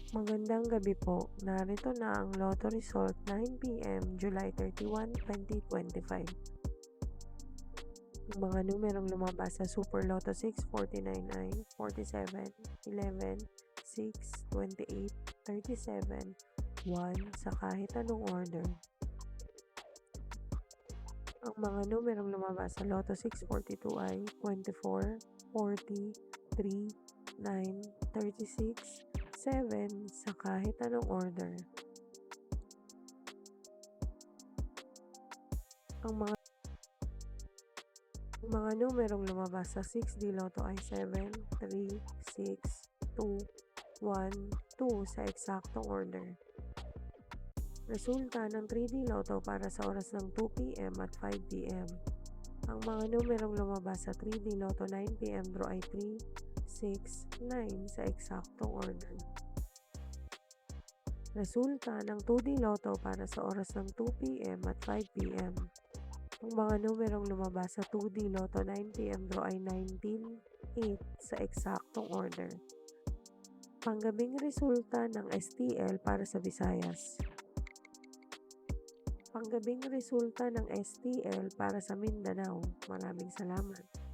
Magandang gabi po. Narito na ang Lotto Result 9 p.m. July 31, 2025. Ang mga numerong lumabas sa Super Lotto 6, 49, 9, 47, 11, 6, 28, 37, 1 sa kahit anong order. Ang mga numerong lumabas sa Lotto 642 ay 24, 40, 3, 9, 36, 7 sa kahit anong order. Ang mga numerong lumabas sa 6D Lotto ay 7, 3, 6, 2, 1, 2 sa eksaktong order. Resulta ng 3D Lotto para sa oras ng 2 p.m. at 5 p.m. Ang mga numerong lumabas sa 3D Lotto 9 p.m. draw ay 3, 6, 9 sa eksaktong order. Resulta ng 2D Lotto para sa oras ng 2 p.m. at 5 p.m. Ang mga numerong lumabas sa 2D Lotto 9 p.m. draw ay 19, 8 sa eksaktong order. Panggabing resulta ng STL para sa Visayas. Panggabing resulta ng STL para sa Mindanao. Maraming salamat.